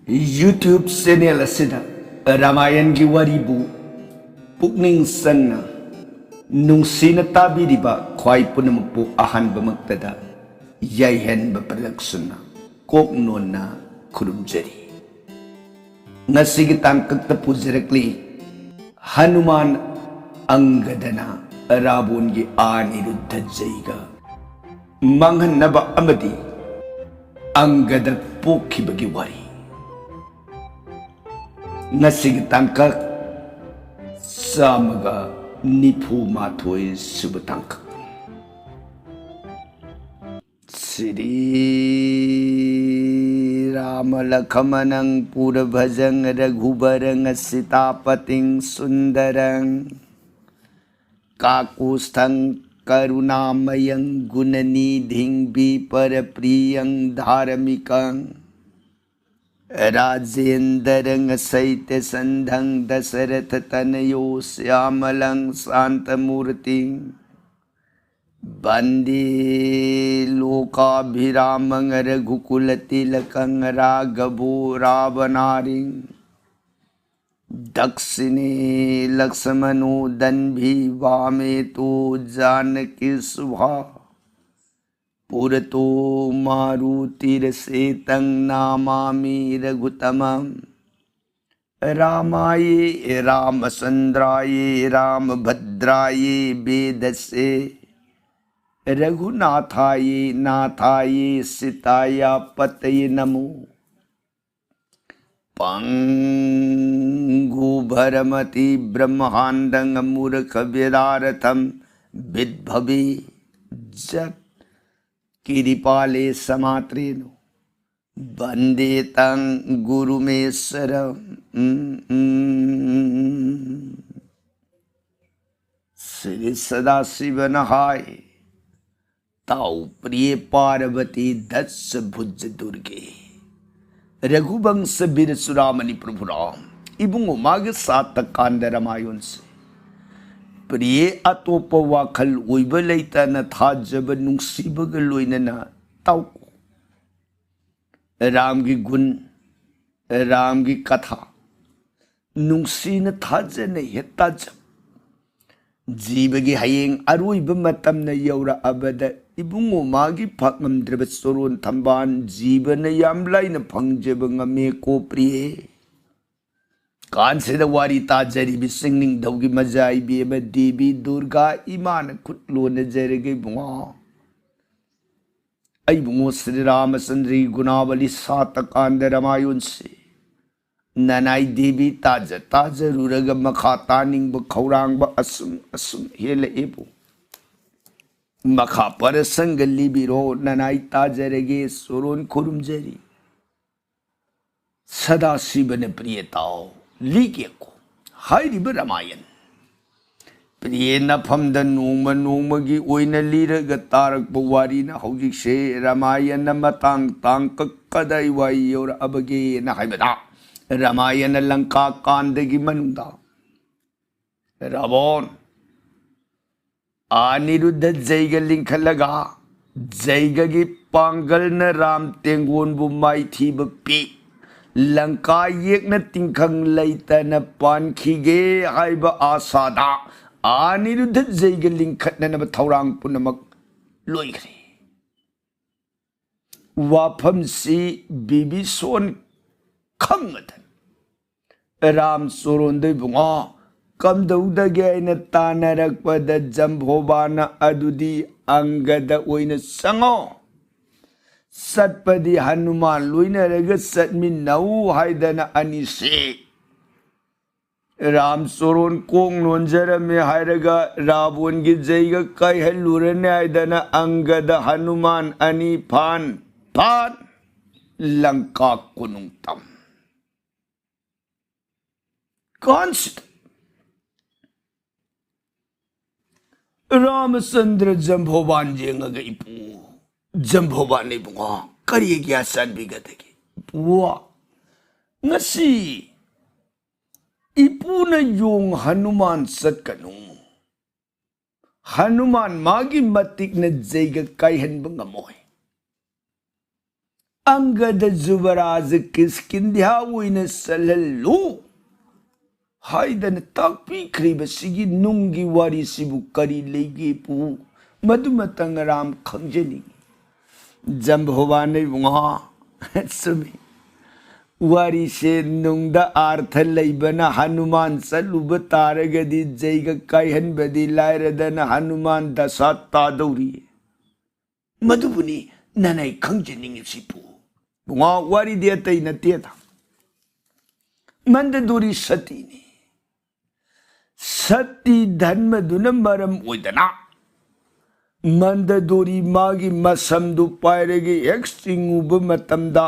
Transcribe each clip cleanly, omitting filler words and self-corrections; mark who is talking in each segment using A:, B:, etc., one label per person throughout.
A: YouTube channel asida Ramayan gi waribu pukning sanna nungsina tabiriba khwai punampu ahanba maktada yaihenba production na kok nonna khurumjari ngasigi tangkakta pujarakli Hanuman Angadana Rabun gi Aniruddha jaiga manghannaba amadi Angada pokibagi wari ngasig tangkak samaga nipu matoi subatangkak Sri Rama Lakhamanang Pura Bhajang Raghubarang Sitapating Sundarang Kakusthang Karunamayang Gunanidhing Biparapriyang Dharamikang Rajendarang Saitya Sandhang Dasaratha Tanayo Syamalang Santamurting Bandi Lokabhiramang Raghukulalakang Raghavu Ravanaring Dakshine Laksamano Danbhi Vametu Janaki Subha Purato Marutir Setang Namami Raghutamam Ramaye Ramasandraye Ramabhadraye Vedase Raghunathaye Nathaye Sitaya Pataye Namo Pangu Bharamati Brahmandang Murkha Vedaratham Vidbhavi Jat Kiripale Samatreno Bandetang Gurumeswaram Sri Sadasiva Nahai Tau Priya Parvati Das Bhuj Durge Raghubans Bir Suramani Prabhuram Ibung Umag Sata Kanda Ramayon se Priye Atopa Wakal Uibalita na Thajaba Nungsibaga Loina na Tau Ram ki Gun Ram ki Katha Nungsi na Thajana Hetajab Jibagi Haying Aruiba Matam na Yaura Abada Ibungo Magi Pakam Drabasoro Tamban Jiba na Yamlay na Pangjaba nga me ko priye Kanse da wari tajari bisingning dawgi majai biba Devi Durga Iman kutlo na jarigay bunga Ay bungo Sri Ramasandri Gunawali Satakanda Ramayon se Nanay Devi Taja Taja Ruraga Makataning ba Kaurang ba Asum Hela Ebo Makha Parasangali Biro Nanay Taja Rege Soron Kurumjari Sada Sibane Priyatao Ligeko Hairiba Ramayan Priyena Pamda Numa Numagi Oina Liraga Tarak Bawari na Hojik Se Ramayan na Matang Tangkakkaday Wayor Abagi na Haibada Ramayan na Langka Kandagi Manunda Rabon Aniruddha Jaiga Linkhalaga Jaiga gi Pangal na Ram Tengon Bumay Thiba Pi Langka Yek na Tingkang Laita na Pankige Haiba Asada Aniruddha Jaiga Linkhat na Nabatawrang Punamak Loikri Wapam si Bibison Kangatan Ram Soronday Bunga Kamdawdagay na Tanarakpada Jambhobana Adudi Angada Oina Sango Satpadi Hanuman Luina Raga Satmin Nau Haidana Anise Ram Soron Kong Nonjara Me Hairaga Rabun Gijaiga Kai Halurane Haidana Angada Hanuman Ani Pan Langka Kunung Tam Constant Ramasandra Jambhoban Jengaga Ipu Jambhoban Ibunga Kariyagya San Bigatagi Ipuwa Ngasi Ipu na yung Hanuman Satkanu Hanuman magi matik na jayga kaihan bang amoy Angad जुबराज किस्किंध्या ओइना सलहल्लु हाइदन ताकपीख्रिबसिगी नुंगी वारीसिबु करी लेगेपु मधुमतंग राम खंजनी जंभवाने वहा सुमी वारी से नुंगदा अर्थ लैबना Hanuman चलुब तारगदी zag कायहनबदी लायरदन Hanuman दशा तादौरी मधुबुनी ननै खंजनिंगिसिपु वहा वारी दे तै नतेदा मंददुरी सतीनी सती धर्म दुन मरम ओइदना मंददुरी मागी मसमदु पायरगे एक्सटिंगुब मतमदा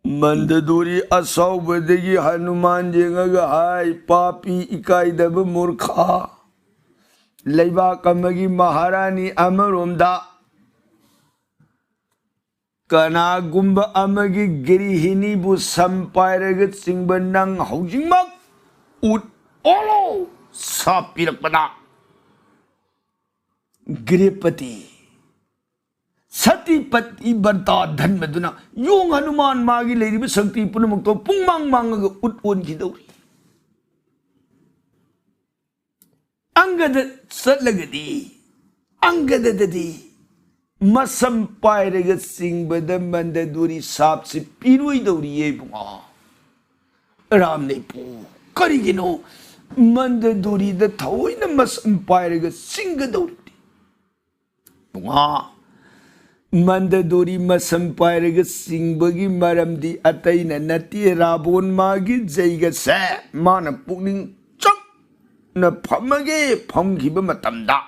A: मंददुरी असौबदगी हनुमान जेंगगा हाय पापी इकाइदब मूर्खा लैबाक अमगी महारानी अमरोमदा कनागुंब अमगी गिरिहिनी बु संपायरग चिंगब नंग हौजिंगमक उट ओलो सापिरकपदा गिरिपति सतीपति बर्ता धन्मदुना योंग हनुमान मागी लेरिब शक्ति पुनमुक तो पुंगमांग मांगग उट ओनखिदौरी अंगद सलगदी अंगदददी मसम पायरग सिंगबद मंददुरी साप से पिरोइदौरी एबुंगा राम ने पु करिगिनो मंददुरी द थोइना मसम पायरग सिंगदौरी बुंगा मंददुरी मसम पायरग सिंगबगी मरमदी अतैना नती राबोन मागी जैग से मान पुनिंग चक न फमगे फमखिब मतमदा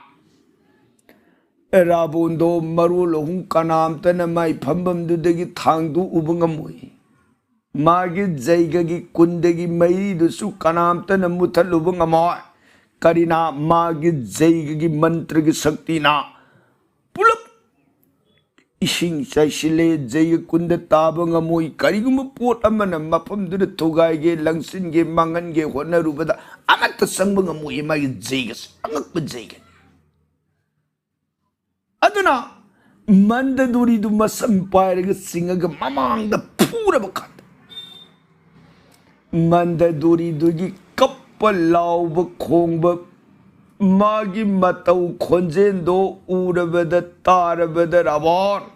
A: राबोंदो मरोल हुं कनामतन माई फमबमदुदगी थांगदु उबंगमोई मागी जैगगी कुंदगी मैरीदुसु कनामतन मुथल उबंगमोय करिना मागी जैगगी मंत्रगी शक्तिना पुलप इशिंग चाइसिले जैग कुंद ताबंगमोई करिगुम पोट अमन मफमदुद थुगाइगे लंगसिनगे मांगनगे होनरुबदा अमत संबंगमोई मागी जैगस अंगक जैग अदुना मंददुरी दु मसम पायरग सिंगग ममांग फूरब खात मंददुरी दुगी कप्प लाउब खोंब मागी मतौ खोंजेंदो उरबद तारबद रावण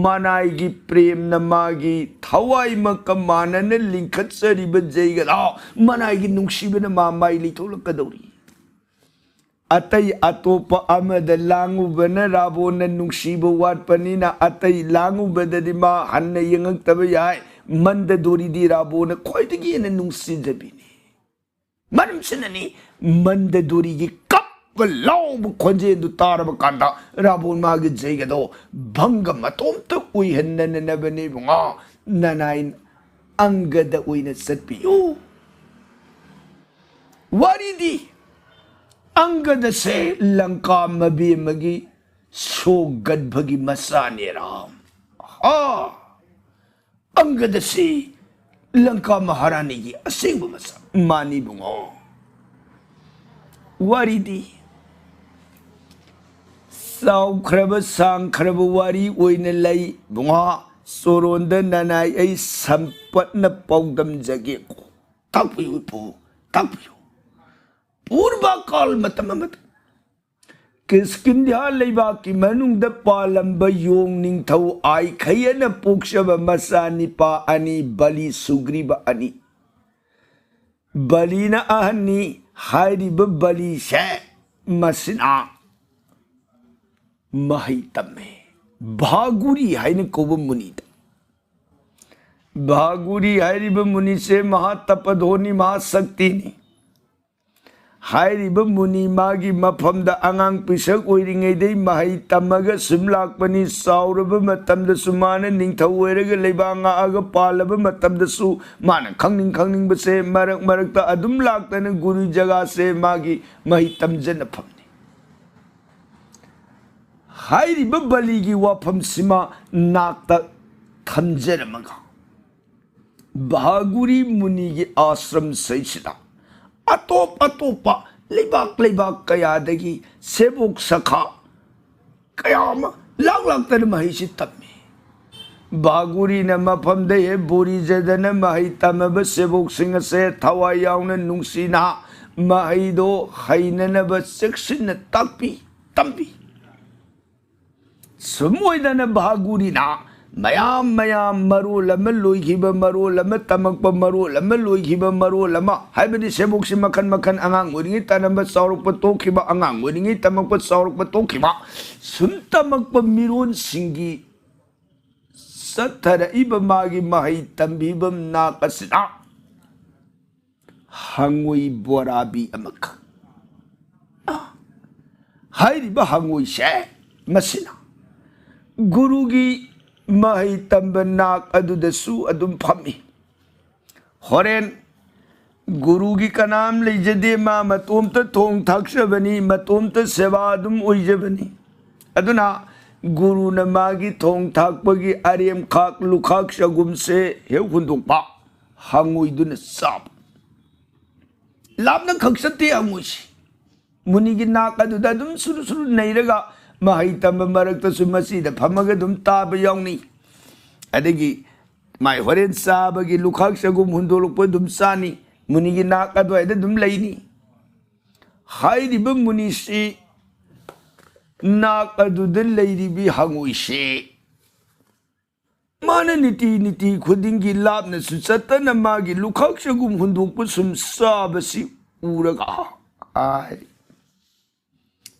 A: मनाईगी प्रेम न मागी थवाई मक मानन लिंखत्सरिब जैगदा मनाईगी नुंगसिबन मामाई लिथोलकदौरी अतई अतोप अमद लांगुबन राबोन नुंगसिब वाटपनिना अतई लांगुबददि मा हन्न यंगक्तब याय मंददुरी दि राबोन खोइदगी न नुंगसिजबिनी मरमसिननी मंददुरी कप लाउब खोंजेंदु तारब कांदा राबोन मागी जैगदो भंग मतोमत उइहन्ननबने बुंगा ननाइन अंगद उइना सत्पियो वारीदी अंगद से लंका मबीमगी सोगदभगी मसाने राम हा अंगद से लंका महारानी की असेंग मसा मानी बुंगो वारीदी साउख्रब सांख्रब वारी ओइन लई बुंगा सोरोंद ननाई ऐ संपत्न पौदम जगे को ताकपियो पो ताकपियो पूर्वा काल मतमत किस्किंध्या लेबा की मनुंग द पालंब योंग निंगथौ आई खयन पोक्षब मसा निपा अनि बलि सुग्रीब अनि बलिना अहनी हारिब बलि से मसिना महितमे भागुरी हाइन कोब मुनिद भागुरी हारिब मुनि से महातपधोनी महाशक्ति ने हाइरिब मुनि मागी मफमदा अंगांग पिसक ओइरिङैदै महै तमग सुमलाकपनि साउरब मतमदसु मान निंगथौ ओइरग लेबांगाग पालब मतमदसु मान खंगनिंग खंगनिंगबसे मरक मरकता अदुम लाक्तन गुरु जगह से मागी महै तमजन फमनि हाइरिब बलिगी वाफम सिमा नाक्ता थमजरमगा भागुरी मुनि की आश्रम सैसिदा अतोप अतोपा लेबाक लेबाक कयादगी सेबोक सखा कयाम लाख लाख तर महिषि तम्मे बागुरी न मफम दे बोरी जदन महई तमब सेबोक सिंह से थवा याउन नुंसीना महई दो हैननब चेक्सिन ताकपी तंपी सुमोइदन बागुरी ना मयाम मयाम मरोल अम लोइखिब मरोल अम तमकप मरोल अम लोइखिब मरोल अम हाइबदि सेबोक्सि मखन मखन आंगांग ओरिङै तनब चाउरप तोखिब आंगांग ओरिङै तमकप चाउरप तोखिब सुम तमकप मिरोन सिंगी सत्थरइब मागी महै तंबिबम नाकसिना हंगोई बोराबी अमक हाइरिब हंगोई से मसिना गुरुगी महई तंब नाक अदुदसु अदुम फमी होरेन गुरुगी कनाम लेजदे मा मतोमत थोंग थाक्सबनी मतोमत सेवा अदुम ओइजबनी अदुना गुरु न मागी थोंग थाकपगी अरेम खाक लुखाक सगुम से हेउ हुंदोकपा हंगोइदुन साब लाबना खक्सते हंगोइसी मुनिगी नाक अदुदा अदुम सुरु सुरु नैरगा महई तंब मरक्तसु मसीद फमग दुम ताब याउनी अदगी माय होरेन साबगी लुखाक सगुम हुंदोलप दुम सानी मुनिगी नाक अदवाइद दुम लैनी हाइरिब मुनिसी नाक अदुद लैरिबी हंगोइसे मान नीति नीति खुदिंगी लापन सुचतन मागी लुखाक सगुम हुंदोप सुम साबसी उरगा आय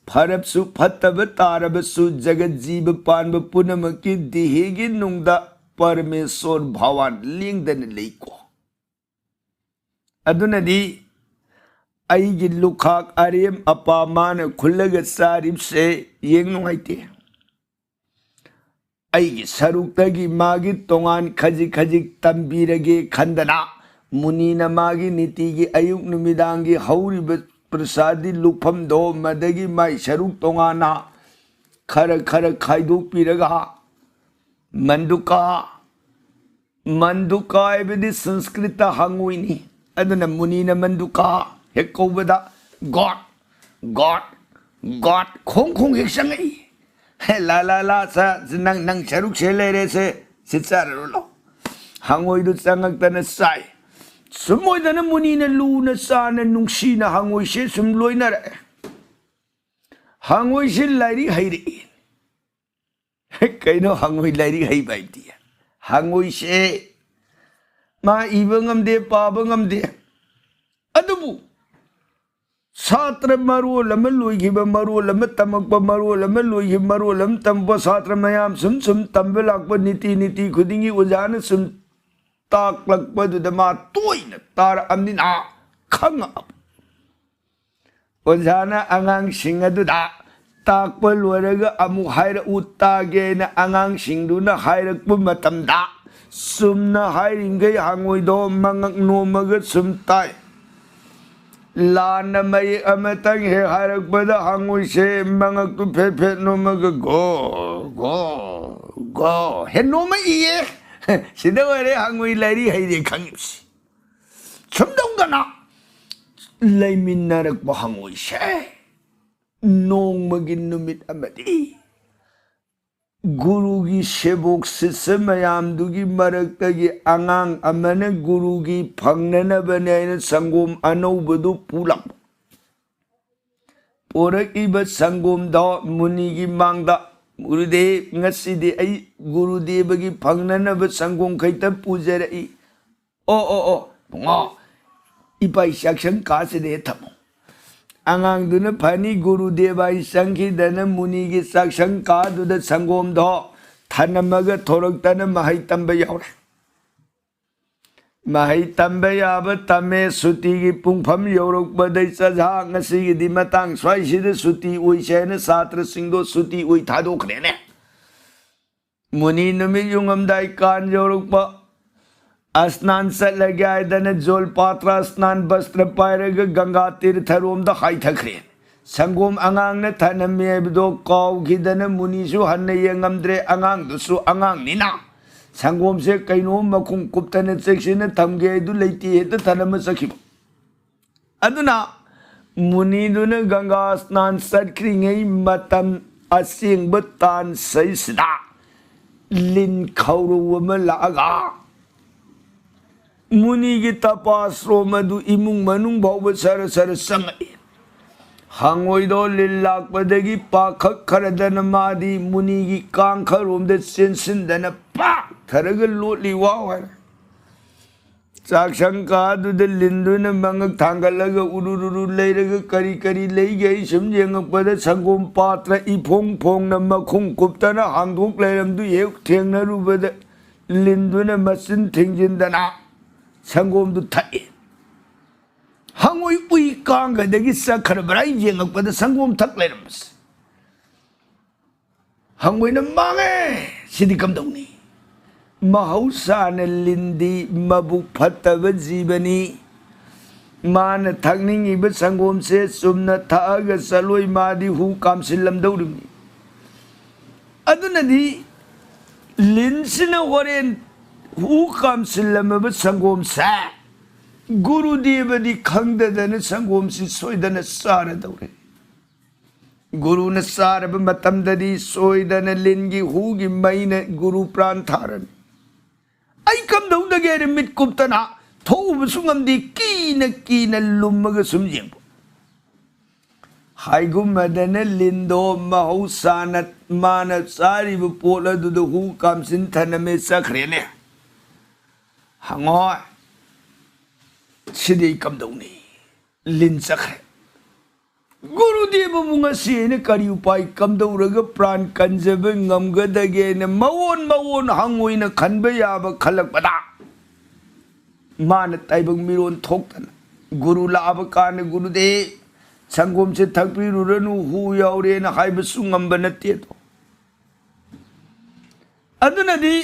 A: फरबसु फतब तारबसु जगत जीव पानब पुनमकी देहेगी नुंगदा परमेश्वर भगवान लिंगदन लेको अदुनदी अईगी लुखाक अरेम अपामान खुलग सारिब से येंग नुंगाइते अईगी सरुक्तगी मागी तोंगान खजिक खजिक तंबीरगे खंदना मुनीना मागी नीतिगी अयुक नुमिदांगी हौरिब प्रसादी लुफम दो मदगी माई सरुक तोंगाना खर खर खाइदो पीरगा मंदुका मंदुका एबदी संस्कृत हंगुइनी अदुना मुनीना मंदुका हेकोबदा गॉड गॉड गॉड खोंग खोंग हेक संगई हे ला ला ला सा नंग नंग सरुक से लेरे से सिचारलो हंगोइदु संगक्तन साई सुमोइदन मुनीना लूना साना नुंसीना हंगोइसे सुम लोइनरे हंगोइसे लाइरी हैरी कइनो हंगोइ लाइरी है बाइती हंगोइसे मा इबंगमदे पाबंगमदे अदुबु छात्र मरोल अम लोइखिब मरोल अम तमकप मरोल अम लोइखिब मरोल अम तमप छात्र मयाम सुम सुम तंब लाकप नीति नीति खुदिंगी ओजान सुम ताकलकपदुदमा तोइना तार अमनिना खंगअब ओजाना आंगांग सिंग अदुदा ताकप लोरगा अमु हायर उतागेना आंगांग सिंगदुना हायरकप मतमदा सुमना हायरिंगै हांगोइदो मंगक नोमग सुम ताय लान मई अमतंग हे हायरकपदा हांगोइसे मंगक तु फे फे नोमग गो गो गो हे नोम इये सिदवरे हंगोइ लाइरी हैदे खंगिसी छमदंगना लैमिन्नरक हंगोइसे नोंमगी नुमित अमदी गुरुगी सेबोक सिस्य मयामदुगी मरक्तगी आंगांग अमने गुरुगी फंगननबने संगोम अनौबदु पुलक पोरकिब संगोम the मुनिगी मांगदा Gurudev ngasidi ai gurudevagi phangnanaba sangom khaita pujarei o ngo ipai saksang ka se de thamo angang duna phani gurudeva sangki dana muni gi saksang ka du da sangom do thanamaga thorak tana mahai tamba yaure mahai tamba yaba tame suti gi pungpham yorok badai chaja ngasi gi di matang swai si de suti oi chena satra singdo suti oi thadokre ne muni numi yungam dai kan yorok pa asnan sat lagya dana jol patra asnan bastra pairaga ganga tirtha rom da hai thakre sangom angang na thaname bdo kaw gi dana muni su hanne yengamdre angang du su angang nina संगोम से कईनो मखुम कुप्तने section थमगे दु लेती है तो थनम सखिब अदुना मुनि दुन गंगा स्नान सटक्रिंगै मतम using तान सैसदा लिन खौरू लागा मुनि की तपास्रो मधु इमुंग मनुंग भाव सर सर संगे हंगोइदो लिन लाकपदगी पाखक खरदन मादी मुनि की कांखरोम दे सिंसिंदन पाक थरग लोटली वावर चाक्षंका दुदे लिंदुन मंगक थांगलग उरुरुरु लेरग करी करी ले गई सुमजेंगपद संगोम पात्र इफोंग फोंग न मखुंग कुप्तन हांगदोक लेरमदु हेक थेंगनरुबद लिंदुन मसिन थिंजिंदना संगोम दु थाई हंगोई उई कांगदगी सखर बराई जेंगपद संगोम थक लेरमस हंगोई न मांगे सिदि कमदौनी महौसान लिंदी मबुक फतब जीवनी मान थकनिंग संगोम से सुमन थग सलोई मादी हु कामसिलमदौरिमी अदुनदी लिंसिन होरेन हु कामसिलमब संगोम सा गुरुदेवदी खंगदन संगोम से सोइदन सारदौरे गुरुन सारब मतमददी सोइदन लिंगी हुगी मैन गुरु प्राण थारन आई कम दौदगे मिट कुप्तना थोबसुंगमदी कीन लुमग सुमजें हाइगुमदन लिंदो महौसान मान सारिब पोल दुद हु कामसिन थनमे सखरेने हंगोय सिदि कमदौनी लिन सखरे गुरुदेव मुंगसीने करी उपाय कमदौरग प्राण कंजब ngमगदगे न मवोन मवोन हंगोइन खनब याब खलकपदा मान ताइबंग मिरोन थोक्तन गुरु लाब कान गुरुदेव संगोम से थकपिरुरनु हु यावरेन हाइबसु ngमब नते तो अदुनदी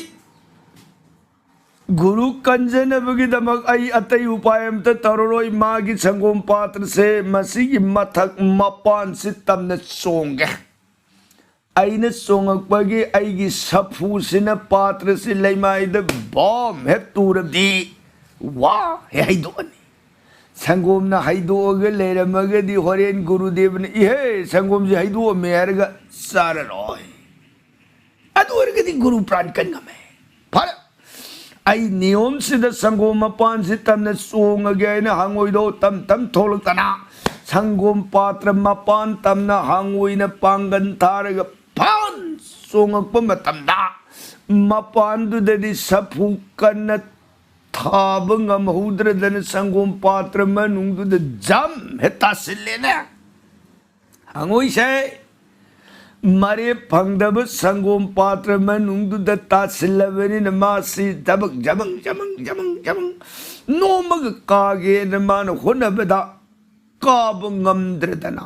A: गुरु कंजनबगिदमक आई अतई उपाय अमत तरोरोई मागी संगोम पात्र से मसीगी मथक मपान से तमने सोंगे आईने सोंगकपगी आईगी सफू सिन पात्र से लेमाइद बॉम है तुरदी वाह है हाइदोनी संगोम ना हाइदोग लेरमगदी होरेन गुरुदेव ने ये संगोम से हाइदो मेरगा साररोय अदोरगदी गुरु प्राण कन्गमे फर आई नियम सिद संगोम मपान से तमने सोंगगे न हंगोइदो तम तम थोलकना संगोम पात्र मपान तमना हंगोइन पांगन थारग पान सोंगप मतमदा मपान दुददि सफु कन्न थाब ngमहुद्रदन संगोम पात्र मनुंग दुद जम हेता सिलेने हंगोइ से मरे फंगदब संगोम पात्र मनुंग दत्ता सिलवनी नमासी दबक जमंग जमंग जमंग जमंग नोमग कागे नमान होनबदा काब ngमद्रदना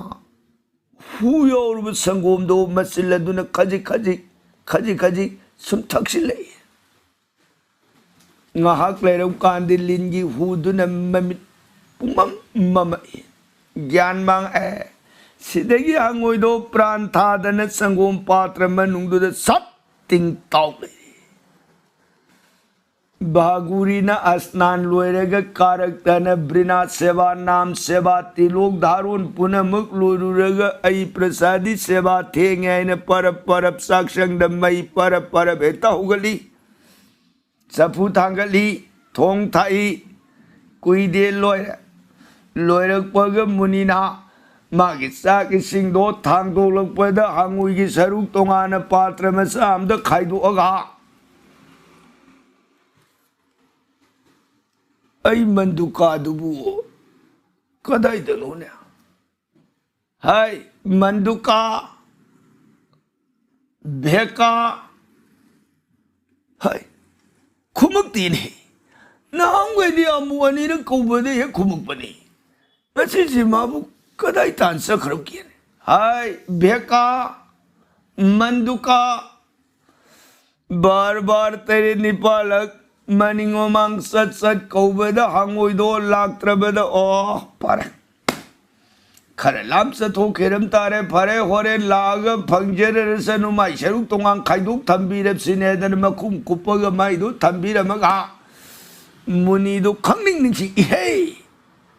A: हुयोर संगोम दो मसिलदुन खजी खजी खजी खजी सुम थक्सिले ngahak lerau kandi lingi hudun mamit pumam mama ज्ञान मांग ए सिदगी हंगोइदो प्राण थादन संगोम पात्र मनुंगदुद सब तिंग ताउले बागुरी न स्नान लोयरग कारकतन ब्रिना सेवा नाम सेवा तिलोक धारुन पुनः मुक लोरुरग आई प्रसादी सेवा थेंगे न पर परप साक्षंग दमई पर परप हेता हुगली सफु थांगली थोंग थाई कुई दे लोयर लोयरग पग मुनिना मागी साकी सिंगदो थांगदोलकपद हंगुइगी सरुक तोंगान पात्र मसा अमद खाइदोअगा आई मंदुका दुबु कदाइदनोने हाय मंदुका भेका हाय खुमक्तीने नांगवेदी अमु अनिर कौबदे हे खुमक्पनी मसिसि माबु कदाई तांसा खरबकियने हाय भेका मंदुका बार बार तेरे निपालक मनिंगो मांग सत सत कौबद हंगोइदो लाक्त्रबद ओ पर खरे लाम सथो खेरम तारे फरे होरे लाग फंगजर रसनु माइ शरुक तोंगां खाइदुक थंबीरब सिनेदन मखुम कुपग माइदु थंबीरमगा मुनिदो खंगनिंग निंगसि इहे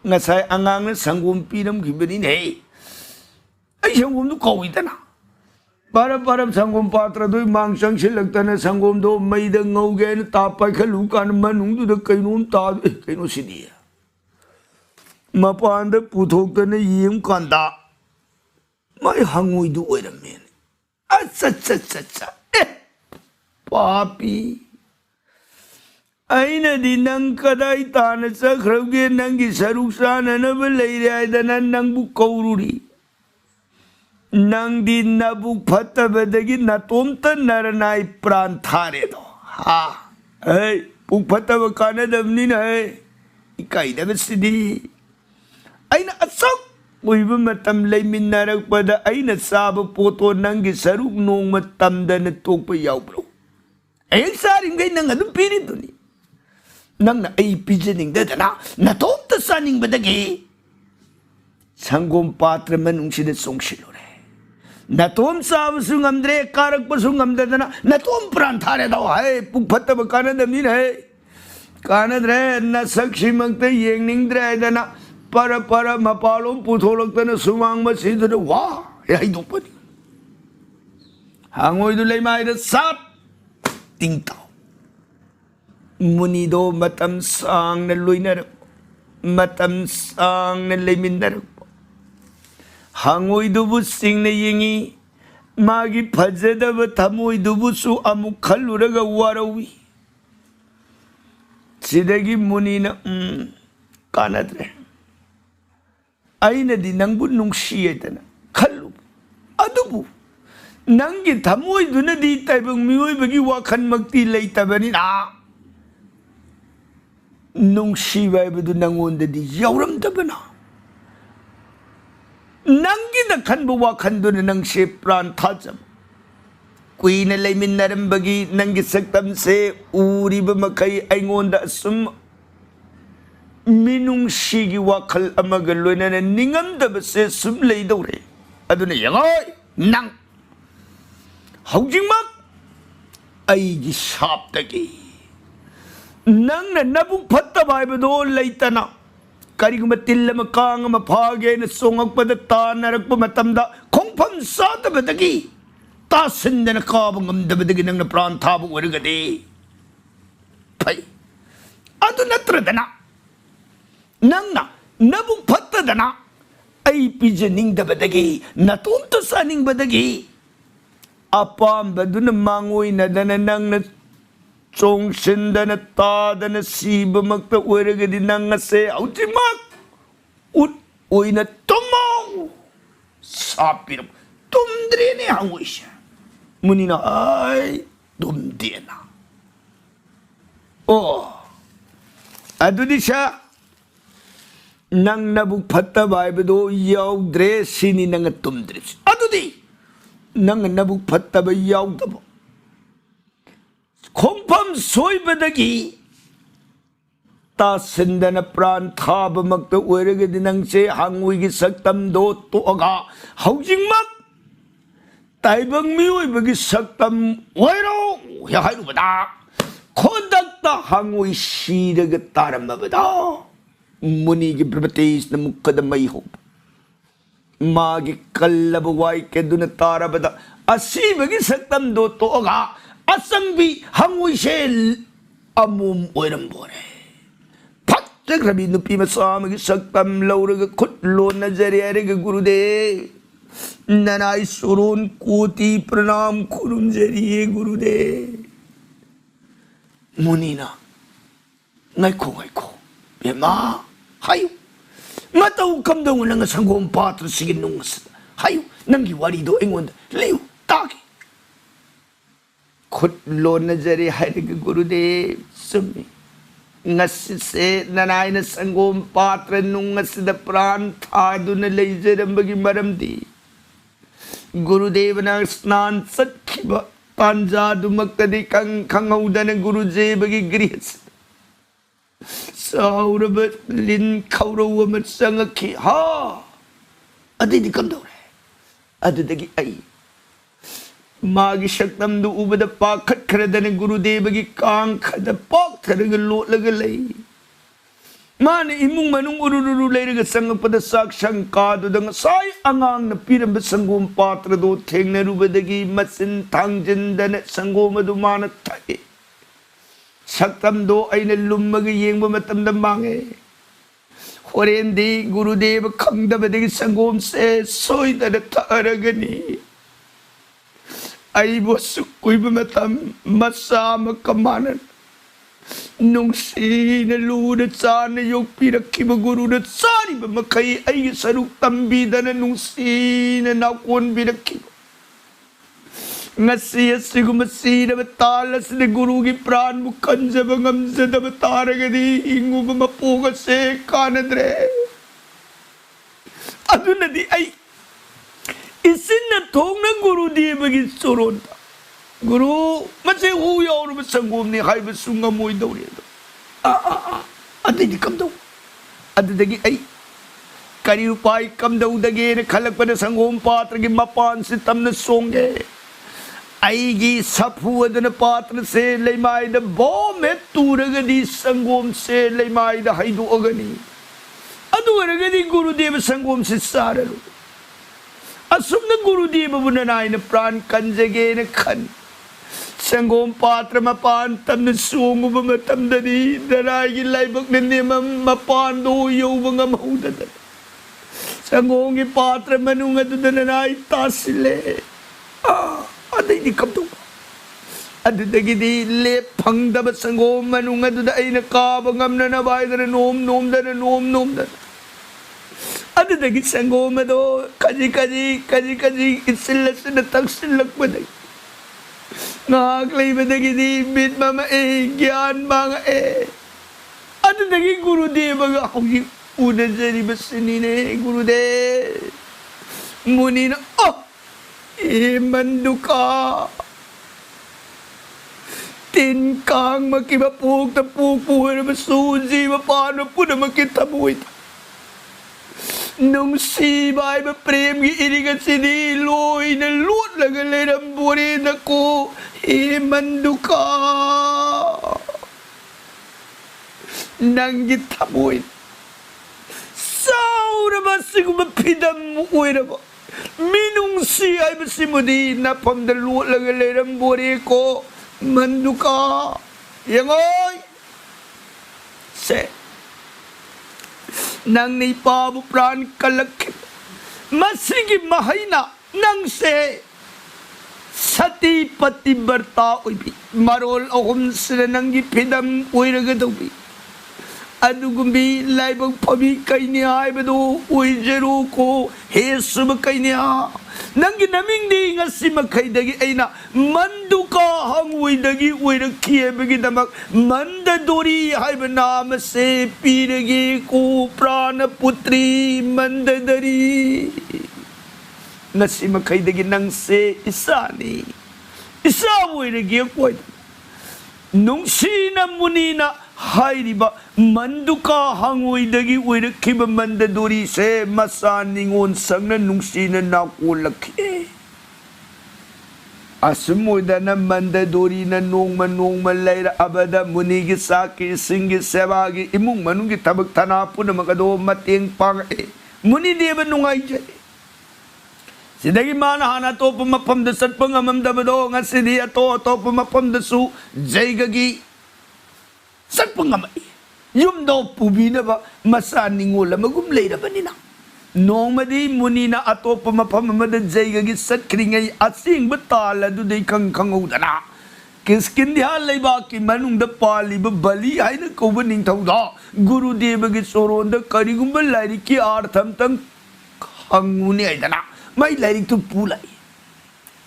A: ngasai angang na sanggum pinam gibani nei ai sanggum du kau itana Para sanggom patra doy mangsang silagtana sanggom do may da ngawgen tapay kalukan manung do kainun ta kainu sidiya. Mapanda puthok ta na yim kanda. May hangoy do oiramen. Atsa tsa tsa tsa. Papi. Ay na di nang kaday tana sa krawge nang gisaruk sana na balay ay danan nang bukaururi. Nang di nabuk pata badagi natomta naranay prantare do. Ha. Ay, puk pata wakana damni na ay. Ikay na sidi. Ay na asak. Uy ba matam lay minarag pada ay nasaba poto nang gisaruk nung matamda na tukpayaw bro. Ay ang saring gay nang anong pinito ni. Nang na ay pijaning dadana natomta saning badagi. Sanggom patra manung sinasong silore. Natom sab sungam dre karak pa sungam dadana natom prantare daw hai pugphatta bakana damni hai kana dre na sakshi magta yengning dre dana para mapalom putholok tana sumang masidre wa ai dupani hangoy du lay mai da sat tingtaw muni do matam sang na luinar matam sang na layminar hangoy dubu sing na yingi magi phajadaba thamoy dubu su amuk khaluraga warawi sidagi munina kanadre aina di nangbu nungsiyetana khallu adubu nangi thamoy duna di taibang miyoy bagi wakhan makti laytabani na nungsibay badu nangonda di yawram tabana Nanggi kan bawa kandu na nang si pran tajam. Kui na laymin naram bagi nanggi saktam se uri ba makay ay ngonda asum. Minung sigi wakal amagaloy na ningam da ba se sumlay daw re. Ado na yangay nang. Haujing mak ay gisap dagi. Nang na nabung patabay ba doon laytana. Kari kumatilla makang mapagay na sungag padata narak pumatamda kung pansata badagi tasin na nakabang amda badagi nang naprantabong waragadi pay ato natradana nang na nabong patadana ay pijaning da badagi natunto saning badagi apam badu na mangoy na dananang na Chong sinda na tada na siba magtawaraga din ng ngase autimak ut uy na tumaw sapi na tumdre ni hangoy siya muni na ay tumdre na oh ado di siya nang nabugpatabay bado yaw dre sini nang tumdre ado di nang nabugpatabay yaw dabo Kumpam soy badagi tasinda na prantaba magtawaraga dinang si hangwi gisagtam do tuaga haujing mak taibang miyoy bagi sagtam wayro yahay bada kodakta hangwi sidaga taram bada muni gibrabatis na mukadamay hob magi kalabaway keduna tarabada asi bagi sagtam do tuaga Asangbi hangoy shell amum oiram bore. Patak rabi nupi masama gisagtam lauraga kutlo na jariyariga gurude. Nanay surun kuti pranam kurum jariye gurude. Munina. Ngay ko. Bema. Hayo. Mataw kamdaw nga sanggong patra sigin nung masada. Hayo. Nanggiwari do ingon. Liw. Taki. Kutlo na jari hariga gurudev sumi ngasise nanay na sanggom patra nung ngasida prantado na layjaram bagi maramdi gurudev na snan sakhiba panjadu magtadi kang kangawda na gurudev bagi grihas saurabat lin kaurawa matsangaki ha adi di kamdawre adi dagi ay Magi syaktam do ubada pakat kerada na gurudev bagi kang kada pak taraga lo lagalay. मान इमुंग मनुंग उरुरुरु लेरग संगपद साक्षांग कादुदंग साई अंगांग न पीरंब संगोम पात्र दो थेंगनरुबदगी मसिन थांगजिंदन संगोम अदु मान थाए सक्तम दो अइन लुम्मग येंब मतमद मांगे होरेंदी गुरुदेव खंगदबदगी संगोम से सोइदन थारगनी अइबो सुकुइब मतम मसाम कमानन नुंसीन लून चान योगपीरखिब गुरुन चारिब मखई अई सरुक तंबीदन नुंसीन नाकोन बिरखिब ngasi asigum सीरब तालसने गुरु की प्राण मुखंजब ngमजदब तारगदी इंगुब मपोग से कानद्रे अदुनदी अई इसिन थोंग गुरुदेव की सोरोंदा गुरु मचे उ यावरब संगोमनी हाइब सुंगमोय दौरेदो अदि कमदौ अददगी अई करी उपाय कमदौदगे ने खलकपन संगोम पात्र की मपान से तमन सोंगे अईगी सफु अदन पात्र से लेमाइद बो में तूरगदी संगोम से लेमाइद हाइदो अगनी अदुरगदी गुरुदेव संगोम से सारलो असुमन गुरुदेव बुननाइन प्राण कंजगे ने खन संगोम पात्र मपान तमन सोंगुब मतमदनी दराई लाइबक ने मपान दो यौवंग महूदद संगोम की पात्र मनुंग अदुदनाई तासिले अदि कमदो अदुदगिदी ले फंगदब संगोम मनुंग अदुद अइन काब ngमन बायदन नोम नोमदन नोम नोमदन अदुदगी संगोम दो कजी कजी कजी कजी इसिलसन तक्सिलक बदगी नाक लेबदगी बिद मम ए ज्ञान मांग ए अदुदगी गुरुदेव ग हौजी उदजरी बसनी ने गुरुदेव मुनि न ओ ए मंदुका तिन कांग मकी बपूक तपूक पुहर बसूजी बपान पुनम की तबुइत नुंसी बाय प्रेम की इरिगसिनी लोई न लूट लगले रंबोरे न को ए मंदुका नंगी तबुइत साउरब सिगुब फिदम ओइरब मिनुंसी आइबसिमुदी नफमद लूट लगले रंबोरे को मंदुका यंगोय से नंग नहीं पाबु प्राण कलक मसिगी महिना नंग से सती पति बर्ता ओइबी मरोल अहुम से नंगी फिदम ओइरगदौबी अदुगुंबी लाइबक फबी कइने आइबदो ओइजरो को हे सुब कइने नंगी नमिंगदी ngasi मखैदगी ऐना मंदुका हंगुइदगी ओइरखिएबगी दमक मंददोरी हाइब नाम से पीरगी को प्राण पुत्री मंददरी ngasi मखैदगी नंग से इसानी इसा ओइरगी कोइ नुंसीना मुनीना हाइरिबा मंदुका हंगुइदगी ओइरखिब मंददोरी से मसा निंगोन संग नुंसीना नाकोलखि असमुदन मंददोरी न नोंग नोंग लैर अबद मुनि की साकी सिंह सेवा की इमुंग मनुंग की थबक थना पुनमगदो मतेंग पांगे मुनि देव नुंगाई जले सिदगी मान हाना तोप मफम द सत्पंग ममदबदो ngasiदी अतो तोप मफम दसु जैगगी सत्पंगम युमदो पुबीनबा मसा निंगोल मगुम लेरबनिना नोमदी मुनिना अतोप मफम मद जैगगी सत्खरिंगै असिंग ताल अदुदै खंग खंगौदना किसकिंदिया लेबा की मनुंग द पालिब बलि हाइन कौब निंथौदा गुरुदेव की सोरोंद करिगुंब लाइरिक की आर्थम तंग हंगुनि आइदना मै लाइरिक तु पुलाई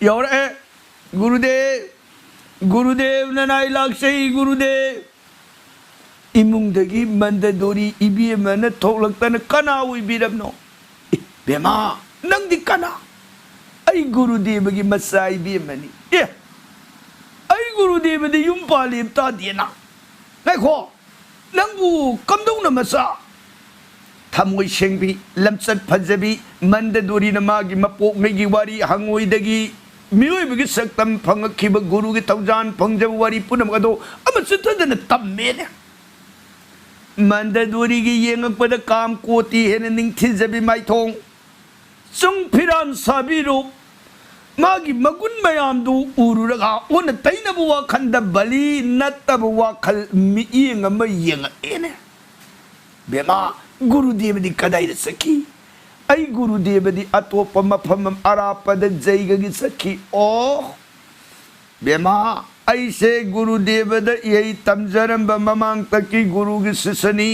A: यौर ए गुरुदेव ननाई लाक्सै गुरुदेव इमुंगदगी मंददोरी इबीमन थोलक्तन कना उइबिरबनो बेमा नंगदी कना आई गुरुदेव की मसा इबीमनी ए आई गुरुदेव दे युम पालिब ता दिना नाइखो नंगु कमदौन मसा थमोय शेंगबी लमचत फजबी मंददोरी नमागी मपोगमेगी वारी हंगोइदगी मियोइबगी सक्तम फंगखिब गुरु की तौजान फंगजब वारी पुनमगदो अमसुतदन तम्मेने मंददूरी की येंगपद काम कोती है निंगथिजबी माइथोंग सुंग फिरान साबिरो मागी मगुन मयाम दु उरुरगा उन तैनब वाखंद बली नत्तब वाखल मियेंग म येंग एने बेमा गुरुदेव दी कदाई सखी आई गुरुदेव दी अतोप मफम अरापद जैगगी सखी ओ बेमा ऐसे गुरुदेव द यही तमजरम ममांग तकी गुरु की शिष्यनी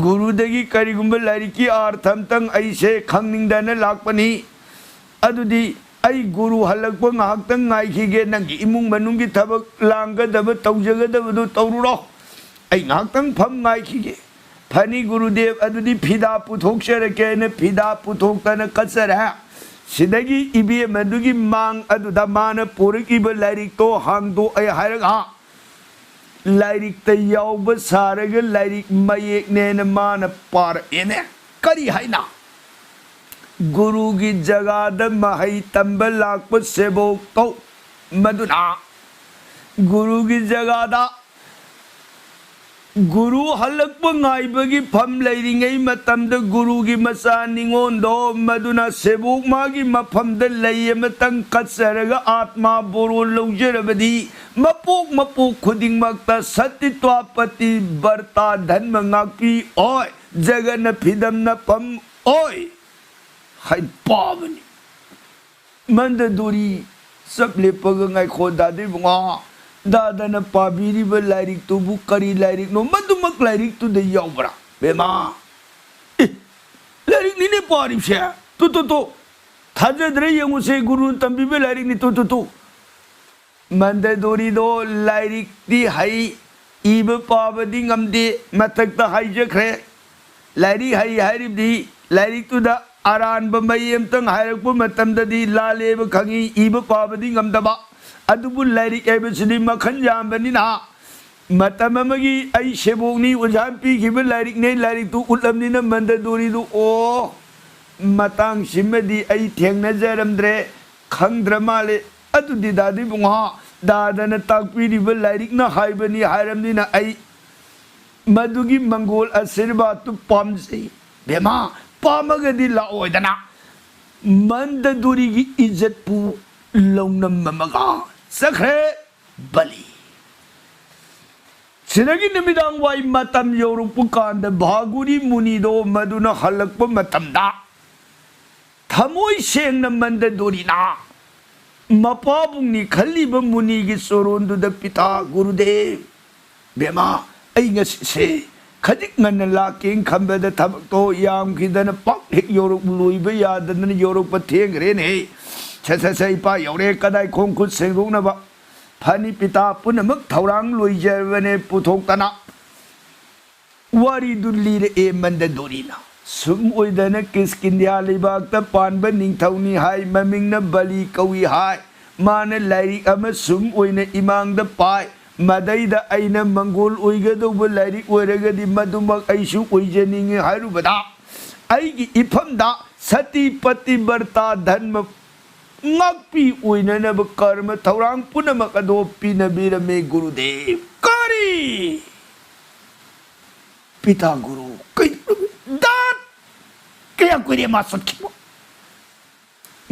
A: गुरुदगी करिगुंब लारिकी अर्थम तंग ऐसे खंगनिंगदन लाकपनी अदुदी आई गुरु हलकप ngahaktang ngaikige nanggi imung manunggi thabak langgadab tawjagadabdu tawrulo ai ngahaktang pham ngaikige phani gurudev adudi phida puthokserake ne phida puthoktana kasara sidagi ibe madugi mang aduda mana purikiba lairik to hangdo ai hairaga lairik ta yawba saraga lairik mayek ne na mana par ene kari haina गुरु की जगह महई तंब लाख सेबो तो मधुना गुरु की जगह गुरु हलक की फम लेरिंगई मतमद गुरु की मसा निंगोंदो मधुना सेबोक मागी मफम मतंग कचरग आत्मा बोरो लौजरबदी मपोक मपोक खुदिंग मक्ता सत्यत्वापति बर्ता धर्म ngapi ओय जगन फिदम न फम ओय हाय पावनी मंददूरी सब लेपग ngai खो दादे बुंगा दादन पाबीरी ब लाइरिक तो बु करी लाइरिक नो मधुमक लाइरिक तो दे यावबरा बेमा लाइरिक नि ने पारी छे तो थाजद्रे यंगु से गुरु तंबी बे लाइरिक नि तो मंददूरी दो लाइरिक दी हाई इब पाबदी ngamde मथक ता हाई जखरे लाइरी हाई हारिब दी लाइरिक तो दा अरान बमयम तंग हायरक मतमददी लालेब खंगी इब पाबदी ngamdaba अदुबु लाइरिक एबसिनी मखन जामबनिना मतममगी आई सेबोगनी उजाम पीखिब लाइरिक ने लाइरिक तु उलमनिना मंददूरी दु ओ मतंग सिमदी आई थेंगनजरमद्रे खंद्रमाले अदुदि दादी बुंगा दादन ताकपीरिब लाइरिक न हाइबनी हायरमनिना आई मधुगी मंगोल आशीर्वाद तु पामसे बेमा पामगदी लाओदना मंददूरी की इज्जत पु लौनम ममगा सखरे बली सिनगी नमिदांग वाई मतम योरुपु कांद भागुरी मुनिदो मधुना हलकप मतमदा थमोय सेंगन मंददूरीना मपाबुंगनी खलीब मुनि की सोरोंदुद पिता गुरुदेव बेमा आई ngase खजिक ngन लाकें खंबद थबक तो याम खिदन पक हिक योरुप लुइब यादन योरुप थेंगरे ने छछै पा योरे कदाई खोंखुत सेंगोंनबा फनी पिता पुनमक थौरांग लुइजरबने पुथोक्तना वारी दुल्लीर ए मंददूरीना सुम ओइदन किसकिंदिया लिबाक पानब निंगथौनी हाय ममिंगन बली कवी हाय मान लाइरिक अम सुम ओइने इमांगद पाय मदईद अइना मंगोल ओइगदौब लाइरिक ओइरगदि मदुमक अइसु ओइजनिंगे हायरुबदा अइगी इफमदा सती पति बर्ता धर्म ngakpi ओइननब कर्म थौरांग पुनमक अदो पिनबिरमे गुरुदेव करी पिता गुरु कई दात कया कोरे मासखिबो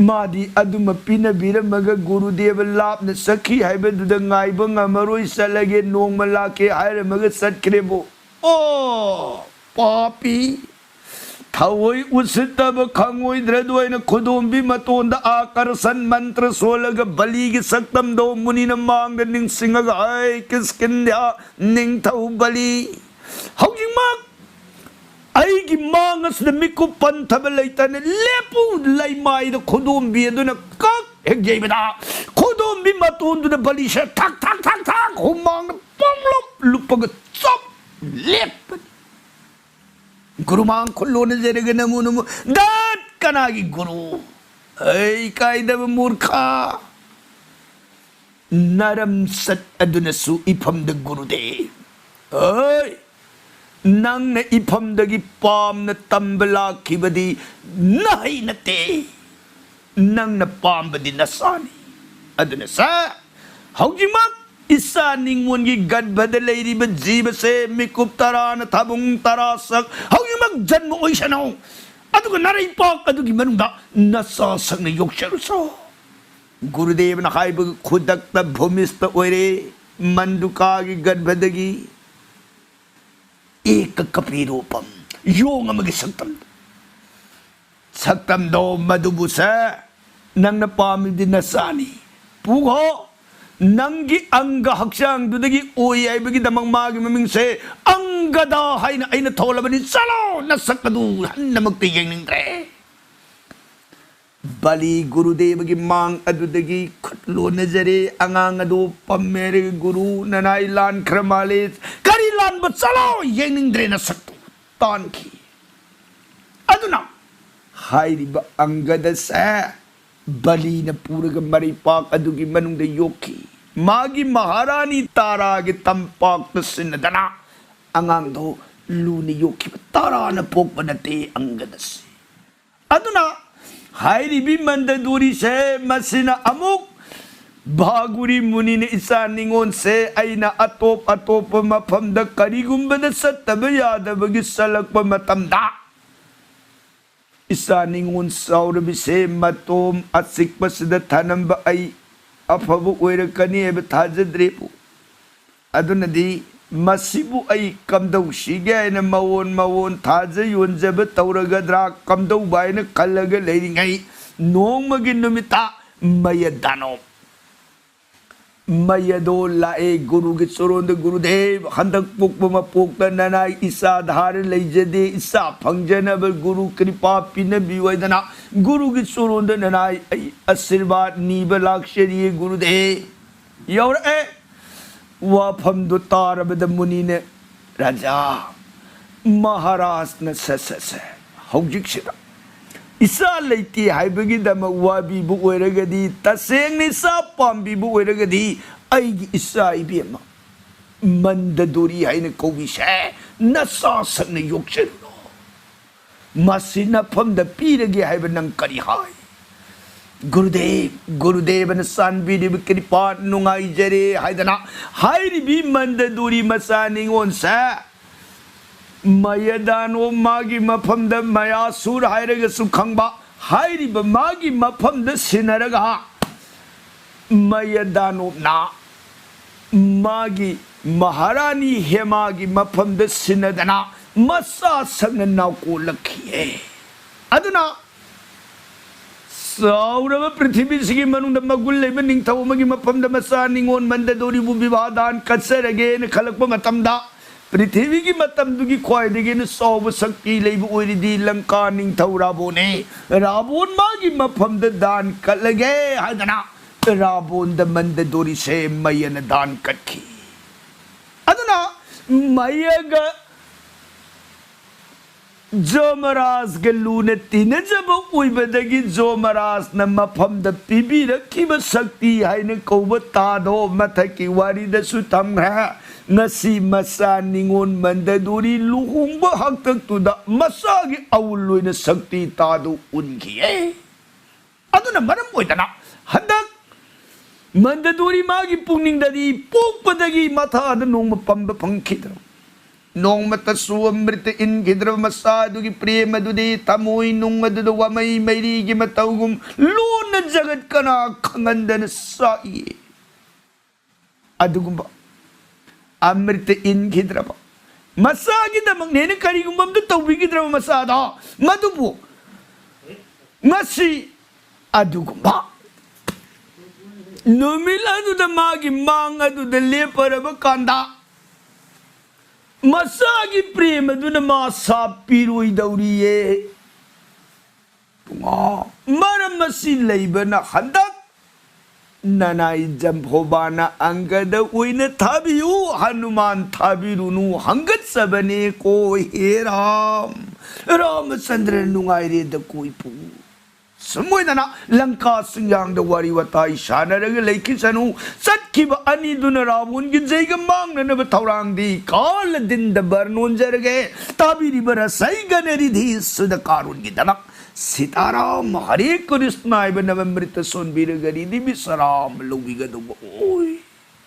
A: मादी अदुम पिनबिरमग गुरुदेव लापन सखी हाइबदुद ngaइब ngamaroi salage nongma lake hairamaga satkrebo ओ पापी थावोई उसितब खंगोई द्रदोइन खुदोंबी मतोंद आकर्षण मंत्र सोलग बली की सक्तम दो मुनिन मांग निंगसिंगग हाय किसकिंद्या निंगथौ बली हौजिंगमक अइगी मांगस मिकु पंथब लैतन लेपु लैमाइद खुदोंबी अदुन कक हेक जैबदा खुदोंबी मतोंद बली से ठक ठक ठक ठक हुमांग पमलप लुपग चप लेप गुरु मांग खुल्लो ने जरेगे नमु नमु दात कनागी गुरु ऐ कायदब मूर्खा नरम सत अदुनसु इफम द गुरुदेव ऐ नंग ने इफम दगी पाम न तंबला खिबदी नहीं नते नंग न पाम बदी नसानी अदुनसा हौजिमक इसा निंगमुनगी गदबद लेरिब जीव से मिकुप तरान थाबुंग तरासक हौगिमक जन्म ओइसनो अदुग नरै पाक अदुगी मनुंदा नसा संग योक्चरुसो गुरुदेव न हाइब खुदक त भूमिस्थ ओइरे मंदुकागी गदबदगी एक कपी रूपम योंग अमगी सक्तम दो मधुबुस नंग पामिदी नसानी पुगो नंगी अंग हक्सांग दुदगी ओई आइबगी दमंग मागी ममिंग से अंगदा हाइन आइन थोलबनी चलो नसकदु हन्नमक्ति येंगनिंग्रे बली गुरुदेव की मांग अदुदगी खुटलो नजरे अंगांग अदु पम्मेरे गुरु ननाई लान क्रमाले करी लान बचलो येंगनिंग्रे नसक्तु तान की अदुना हाइरिब अंगद से बली न पूरग मरी पाक अदुगी मनुंग योकी मागी महारानी तारा के तंपाक सिन्नदना अंगांग दो लूनी योकी तारा न पोक बनते अंगद से अदुना हाइरिबी मंददूरी से मसिना अमुक भागुरी मुनि ने इसा निंगोन से आइना अतोप अतोप मफम द करीगुंबद सत्तब यादबगी सलक मतमदा इसा निंगोन सौरबी से मतोम असिकपसद थनंब आई अफबु ओइरकनी एब थाजद्रेपु अदुनदी मसिबु आई कमदौ सिगेन मवोन मवोन थाज योनजब तौरगद्रा कमदौ बायन कलग लेरिंगै नोंगमगी नुमिता मयदानो मयदो लाए गुरु के चोरोंद गुरुदेव हंदक पुकम पोक्त ननाई इसा धार लेजदे इसा फंगजनब गुरु कृपा पिन बिवदना गुरु के चोरोंद ननाई आशीर्वाद नीब लाक्षरी गुरुदेव यौर ए वाफम दो तारबद मुनि ने राजा महाराज न सस हौजिक सिदा इसा लेती हाइबगी दम वाबी बु ओइरगदी तसेंग नि सा पाम्बी बु ओइरगदी आइगी इसा इबेम मंददुरी हाइन कोबी से नसा संग योक्चरुनो मसिना फम द पीरगे हाइब नंग करी हाय गुरुदेव न सानबीरिब कृपा नुंगाई जरे हाइदना हाइरिबी मंददुरी मसा निंगोन से मयदानो मागी मफम द मयासुर हाइरग सुखंबा हाइरिब मागी मफम द सिनरगा मयदानो ना मागी महारानी हेमागी मफम द सिनदना मसा संग नाको लखिए अदुना सौरव पृथ्वी सिगी मनुंद मगुल लेब निंगथौ मगी मफम द मसा निंगोन मंददोरी बु विवादान कत्सरगे न खलकप मतमदा पृथ्वी की मतमदुगी ख्वाइदगी न सौब शक्ति लेब ओइरिदी लंका निंगथौ राबोने राबोन मागी मफम द दान कलगे हादना राबोन द मंददोरी से मयन दान कटखी अदना मयग जोमराज गलू ने तीन जब उइबदगी जोमराज न मफम द पीबी रखीब शक्ति हाइन कौब तादो मथकी वारी द सुतम है नसी मसा निंगोन मंददुरी लुहुंब हक्तक तुदा मसा की अवुलोइन शक्ति तादो उनगिए अदुना मरम ओइदना हदक मंददुरी मागी पुनिंग ददी पोकपदगी मथा अद नोंग पंब पंखिद्र नोंग मत सुअमृत इन गिद्र मसा दुगी प्रेम दुदे तमोई नोंग दुदो वमई मैरी की मतौगुम लोन जगत कना खंगंदन साई अदुगुम अमृत इन गिद्रब मसा गिदमंग नेने करिगुम द तौबी गिद्रब मसा दा मधुबु मसी अदुगुम नुमिला दुद मागी मांग दुद लेपरब कांदा मसागी प्रेम दुन मासा पीरुई दौरिये मरम मसी लेबना हंदक ननाई जंभोबाना अंगद उइन थाबियु हनुमान थाबिरुनु हंगत सबने को हे रामचंद्र नुंगाइरे द कोई पू समुइदना लंका सिंगांग द वारी वताई शानरग लेखिसनु सत्खिब अनि दुन रावण गी जैग मांगनब थौरांगदी काल दिन द बरनोन जरगे ताबिरी बर सैगनरी धी सुद कारुन गी दनक सीताराम हरे कृष्ण आइब नवमृत सोन बीर गरी दिवि सराम लोगी गदु ओय